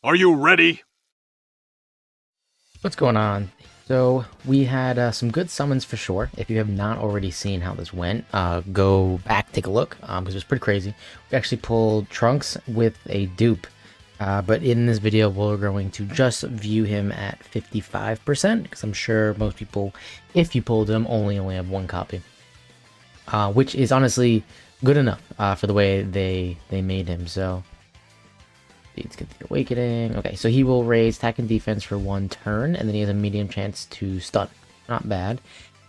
Are you ready? What's going on? So we had some good summons for sure. If you have not already seen how this went, go back, take a look, because it was pretty crazy. We actually pulled Trunks with a dupe, but in this video we're going to just view him at 55%, because I'm sure most people, if you pulled him, only have one copy, which is honestly good enough for the way they made him. So let's get the awakening. Okay, so he will raise attack and defense for 1 turn, and then he has a medium chance to stun. Not bad.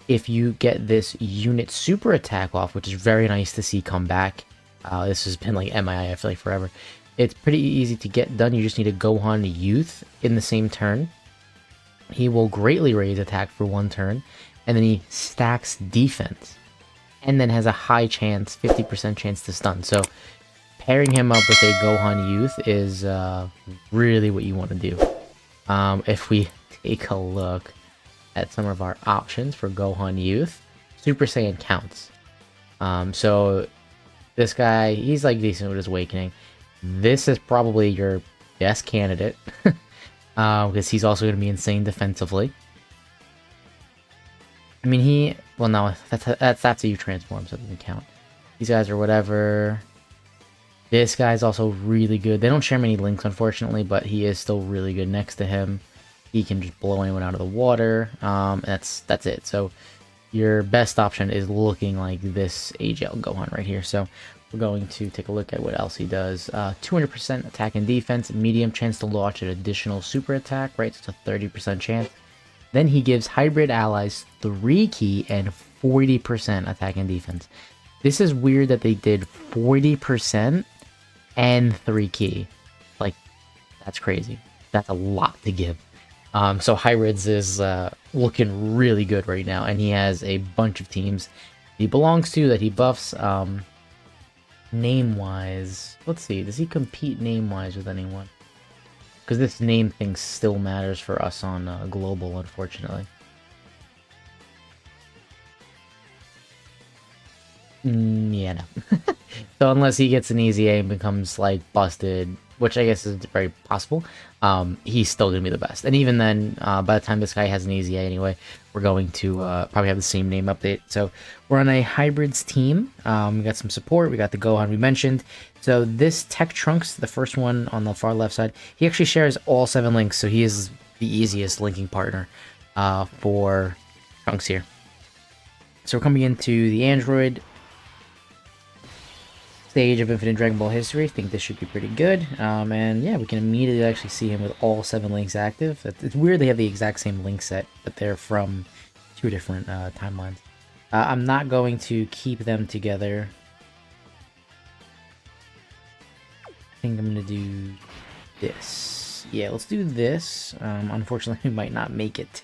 If you get this unit super attack off, which is very nice to see come back, this has been like MIA, I feel like forever. It's pretty easy to get done. You just need a Gohan Youth in the same turn. He will greatly raise attack for 1 turn, and then he stacks defense, and then has a high chance, 50% chance to stun. So pairing him up with a Gohan Youth is really what you want to do. If we take a look at some of our options for Gohan Youth, Super Saiyan counts. So this guy, he's like decent with his awakening. This is probably your best candidate because he's also going to be insane defensively. I mean, well, no, that's how you transform, so it doesn't count. These guys are whatever. This guy's also really good. They don't share many links, unfortunately, but he is still really good next to him. He can just blow anyone out of the water. That's it. So your best option is looking like this AGL Gohan right here. So we're going to take a look at what else he does. 200% attack and defense, medium chance to launch an additional super attack, right? So it's a 30% chance. Then he gives hybrid allies 3 ki and 40% attack and defense. This is weird that they did 40% and 3 ki. Like, that's crazy. That's a lot to give. So Hybrids is looking really good right now, and he has a bunch of teams he belongs to that he buffs. Name-wise, let's see, does he compete name-wise with anyone? Because this name thing still matters for us on global, unfortunately. Yeah, no. So unless he gets an easy A and becomes like busted, which I guess is very possible, he's still gonna be the best. And even then, by the time this guy has an easy A anyway, we're going to probably have the same name update. So we're on a hybrids team. We got some support. We got the Gohan we mentioned. So this Tech Trunks, the first one on the far left side, he actually shares all 7 links. So he is the easiest linking partner for Trunks here. So we're coming into the Android stage of Infinite Dragon Ball history. I think this should be pretty good. And yeah, we can immediately actually see him with all 7 links active. It's weird they have the exact same link set, but they're from 2 different timelines. I'm not going to keep them together. I think I'm going to do this. Yeah, let's do this. Unfortunately, we might not make it.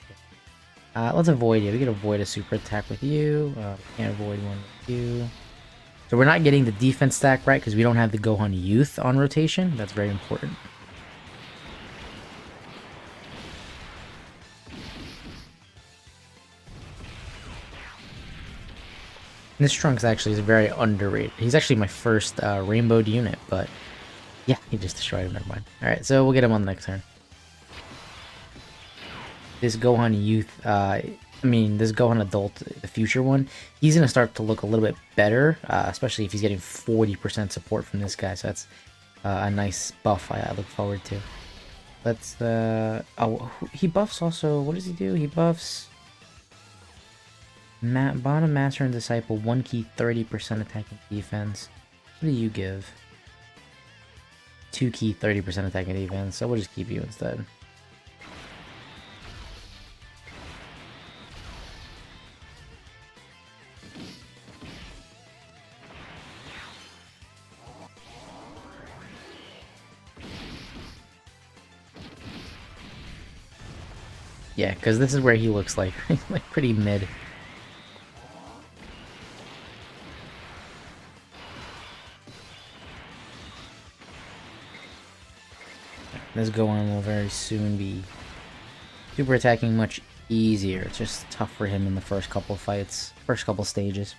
Let's avoid it. We can avoid a super attack with you. Can't avoid one with you. So we're not getting the defense stack right because we don't have the Gohan Youth on rotation. That's very important. This Trunks actually is very underrated. He's actually my first rainbowed unit, but yeah, he just destroyed him. Never mind. All right, so we'll get him on the next turn. This Gohan Youth, this Gohan Adult, the future one, he's going to start to look a little bit better, especially if he's getting 40% support from this guy. So that's a nice buff I look forward to. Let's, he buffs also, what does he do? He buffs bottom Master and Disciple, 1 ki, 30% attack and defense. What do you give? 2 ki, 30% attack and defense, so we'll just keep you instead. Yeah, because this is where he looks like pretty mid. This Gohan will very soon be super attacking much easier. It's just tough for him in the first couple fights, first couple stages.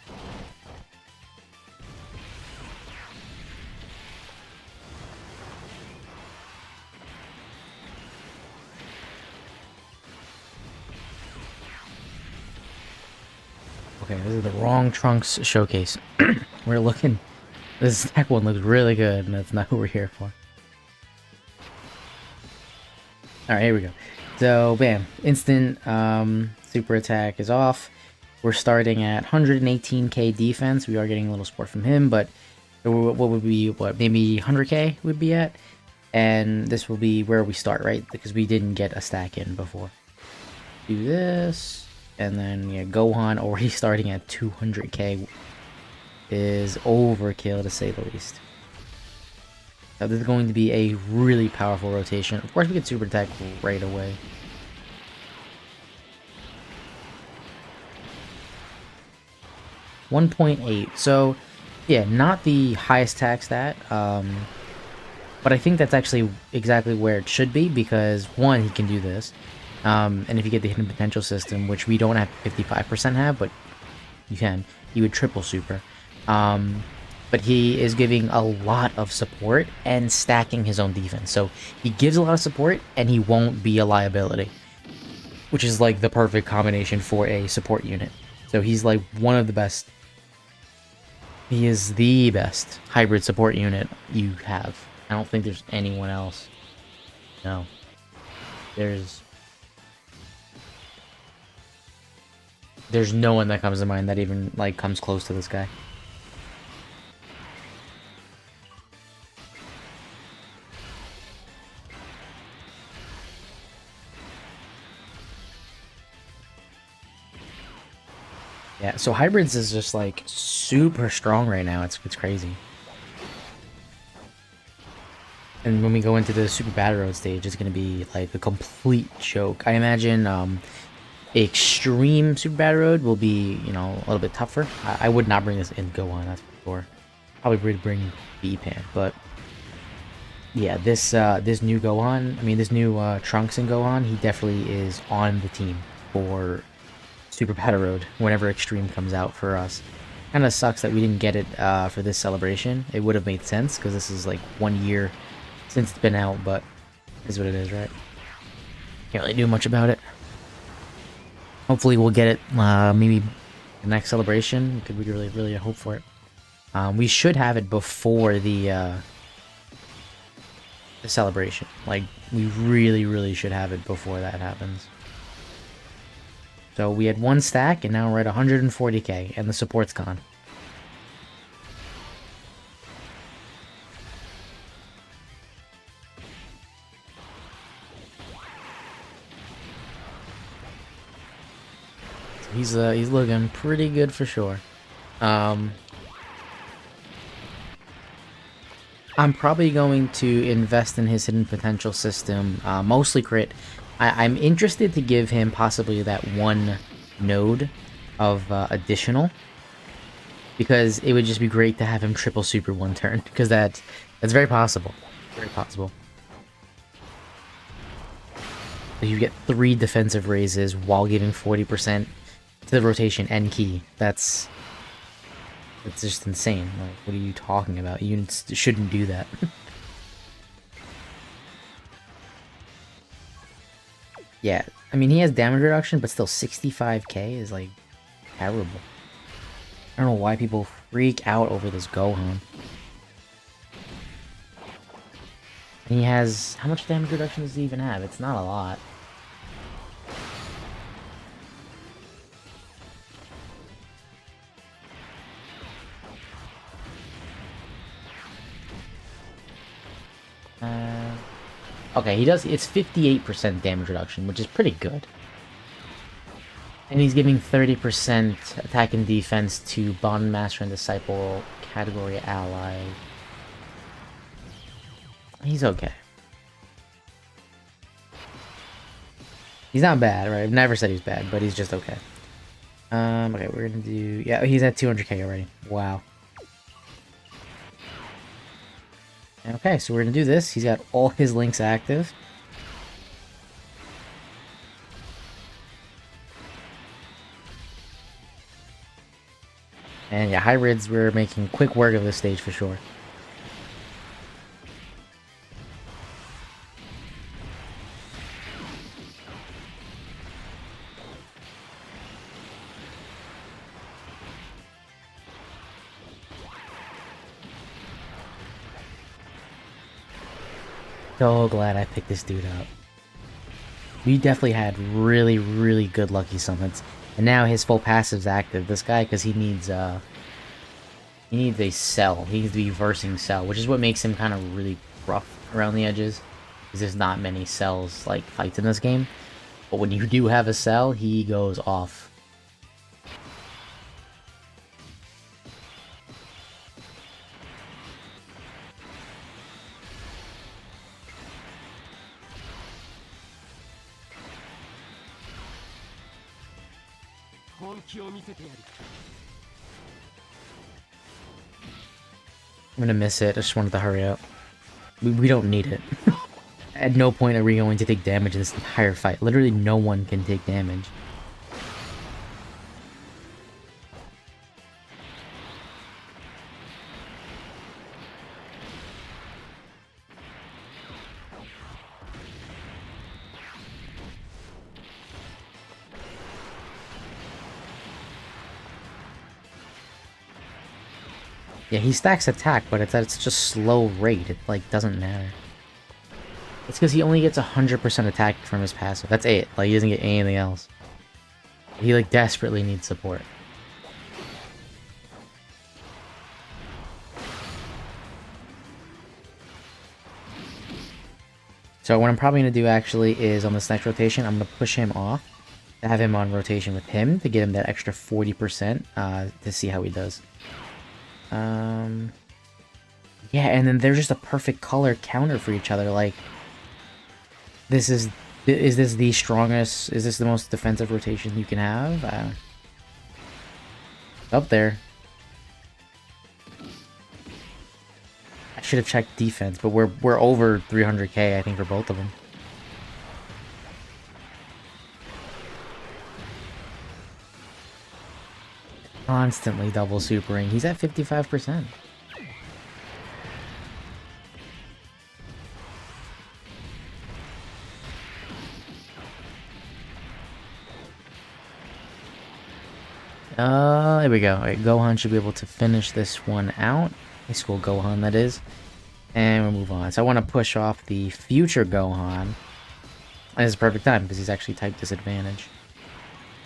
Okay, this is the wrong Trunks showcase. We're looking... This attack one looks really good, and that's not who we're here for. Alright, here we go. So, bam. Instant super attack is off. We're starting at 118k defense. We are getting a little support from him, but what would be, maybe 100k would be at? And this will be where we start, right? Because we didn't get a stack in before. Do this, and then, yeah, Gohan already starting at 200k is overkill, to say the least. Now, this is going to be a really powerful rotation. Of course, we get super attack right away. .8. So, yeah, not the highest attack stat, but I think that's actually exactly where it should be, because, one, he can do this, and if you get the hidden potential system, which we don't have 55% have, but you can, you would triple super. But he is giving a lot of support and stacking his own defense. So he gives a lot of support and he won't be a liability, which is like the perfect combination for a support unit. So he's like one of the best. He is the best hybrid support unit you have. I don't think there's anyone else. No. There's no one that comes to mind that even like comes close to this guy. Yeah, so hybrids is just like super strong right now. It's crazy. And when we go into the Super Battle Road stage, it's gonna be like a complete joke. I imagine Extreme Super Battle Road will be, you know, a little bit tougher. I would not bring this in Gohan, that's for sure. Probably would bring B-Pan, but yeah, this new Gohan, I mean this new Trunks and Gohan, he definitely is on the team for Super Battle Road whenever Extreme comes out for us. Kind of sucks that we didn't get it for this celebration. It would have made sense because this is like 1 year since it's been out, but it is what it is, right? Can't really do much about it. Hopefully we'll get it maybe the next celebration. We could really hope for it. We should have it before the celebration. Like, we really should have it before that happens. So we had one stack, and now we're at 140k, and the support's gone. So he's looking pretty good for sure. I'm probably going to invest in his hidden potential system, mostly crit. I'm interested to give him possibly that one node of additional, because it would just be great to have him triple super one turn, because that's very possible. Very possible. So you get 3 defensive raises while giving 40% to the rotation and key. That's just insane. Like, what are you talking about? Units shouldn't do that. Yeah, I mean, he has damage reduction, but still 65k is, like, terrible. I don't know why people freak out over this Gohan. And he has... How much damage reduction does he even have? It's not a lot. Okay, he does. It's 58% damage reduction, which is pretty good. And he's giving 30% attack and defense to Bond Master and Disciple category ally. He's okay. He's not bad, right? I've never said he's bad, but he's just okay. Okay, we're gonna do... Yeah, he's at 200k already. Wow. Okay, so we're gonna do this. He's got all his links active. And yeah, hybrids, we're making quick work of this stage for sure. So glad I picked this dude up. We definitely had really, really good lucky summons. And now his full passive's active. This guy, because he needs a cell. He needs to be versing cell, which is what makes him kind of really rough around the edges. Because there's not many cells, like, fights in this game. But when you do have a cell, he goes off. I'm gonna miss it. I just wanted to hurry up. We don't need it. At no point are we going to take damage in this entire fight. Literally no one can take damage. Yeah, he stacks attack, but it's at such a slow rate, it, like, doesn't matter. It's because he only gets 100% attack from his passive. That's it. Like, he doesn't get anything else. He, like, desperately needs support. So what I'm probably going to do, actually, is on this next rotation, I'm going to push him off. To have him on rotation with him, to get him that extra 40%, to see how he does. Yeah, and then they're just a perfect color counter for each other. Like, is this the strongest? Is this the most defensive rotation you can have? Up there. I should have checked defense, but we're over 300k, I think, for both of them. Constantly double supering. He's at 55%. There we go. Alright, Gohan should be able to finish this one out. High school Gohan, that is. And we'll move on. So I want to push off the future Gohan. And this is perfect time, because he's actually type disadvantage.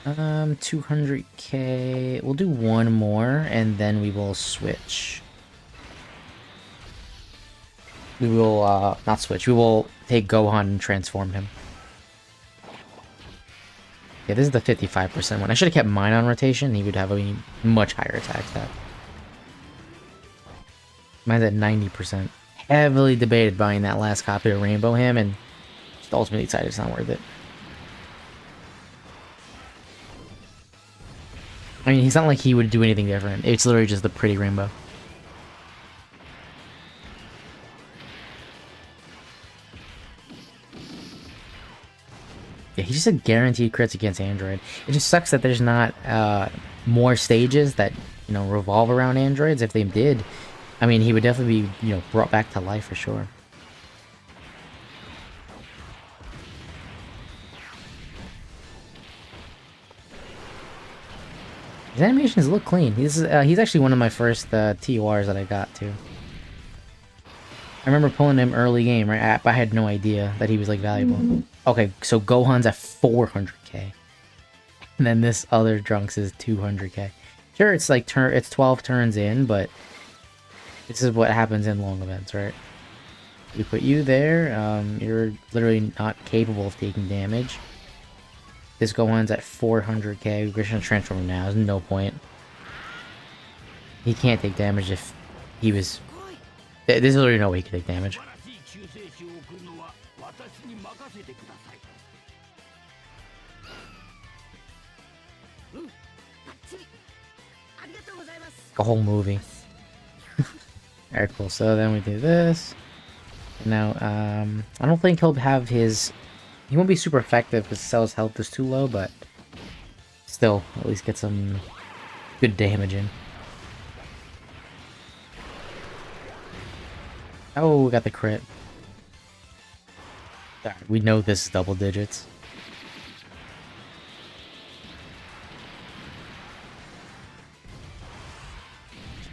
200k. We'll do one more, and then we will switch. We will, not switch. We will take Gohan and transform him. Yeah, this is the 55% one. I should have kept mine on rotation. He would have a much higher attack stat. Mine's at 90%. Heavily debated buying that last copy of Rainbow him, and just ultimately decided it's not worth it. I mean, he's not like he would do anything different. It's literally just the pretty rainbow. Yeah, he's just a guaranteed crits against Android. It just sucks that there's not more stages that, you know, revolve around androids. If they did, I mean, he would definitely be, you know, brought back to life for sure. His animations look clean. He's actually one of my first TORs that I got too. I remember pulling him early game, right? I had no idea that he was, like, valuable. Okay, so Gohan's at 400k. And then this other Trunks is 200k. Sure, it's like it's 12 turns in, but this is what happens in long events, right? We put you there. You're literally not capable of taking damage. This Gohan's at 400k. We're just gonna transform him now. There's no point. He can't take damage if he was... There's literally no way he could take damage. A whole movie. Alright, cool. So then we do this. Now, I don't think he'll have his... He won't be super effective because Cell's health is too low, but still, at least get some good damage in. Oh, we got the crit. We know this is double digits.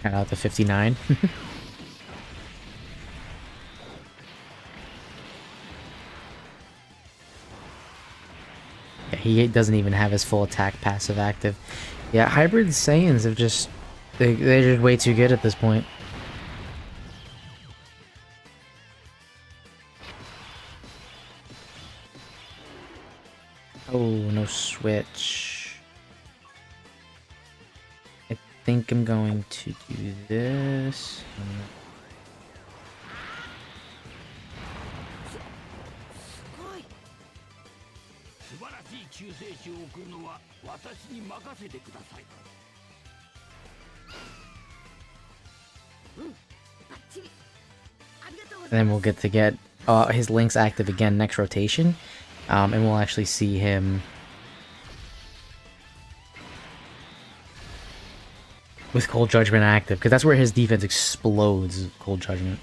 Got out to 59. Yeah, he doesn't even have his full attack passive active. Yeah, hybrid Saiyans have just... They're just way too good at this point. Oh, no switch. I think I'm going to do this. And then we'll get his links active again next rotation. And we'll actually see him with Cold Judgment active, because that's where his defense explodes, Cold Judgment.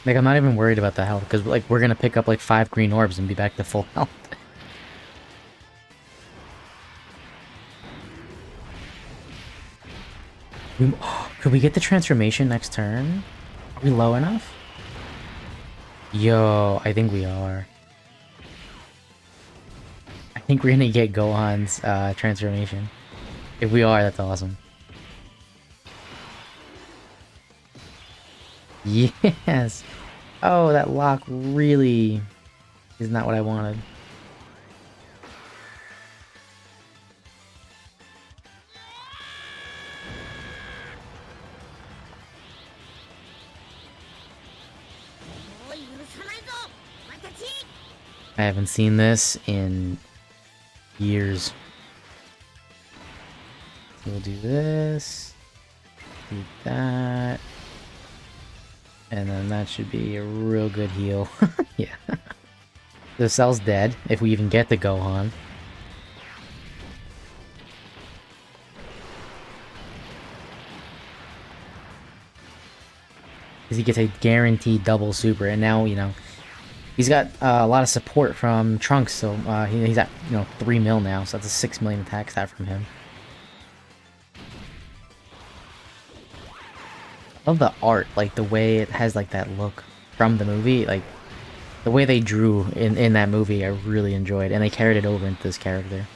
Like, I'm not even worried about the health, because, like, we're gonna pick up, like, 5 green orbs and be back to full health. Could we get the transformation next turn? Are we low enough? Yo, I think we are. I think we're gonna get Gohan's transformation. If we are, that's awesome. Yes! Oh, that lock really is not what I wanted. I haven't seen this in years. We'll do this. Do that. And then that should be a real good heal. Yeah. The cell's dead, if we even get the Gohan. Because he gets a guaranteed double super, and now, you know, he's got a lot of support from Trunks, so he's at, 3 mil now, so that's a 6 million attack stat from him. I love the art, like the way it has like that look from the movie, like the way they drew in that movie I really enjoyed, and they carried it over into this character.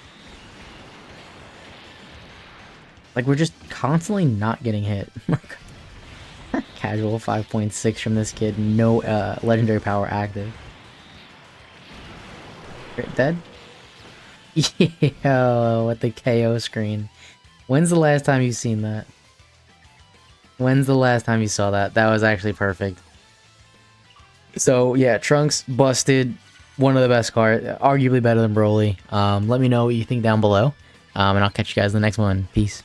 Like, we're just constantly not getting hit. Casual 5.6 from this kid, no legendary power active. Dead? Yo, with the KO screen. When's the last time you've seen that? When's the last time you saw that? That was actually perfect. So, yeah, Trunks busted. One of the best cards. Arguably better than Broly. Let me know what you think down below. And I'll catch you guys in the next one. Peace.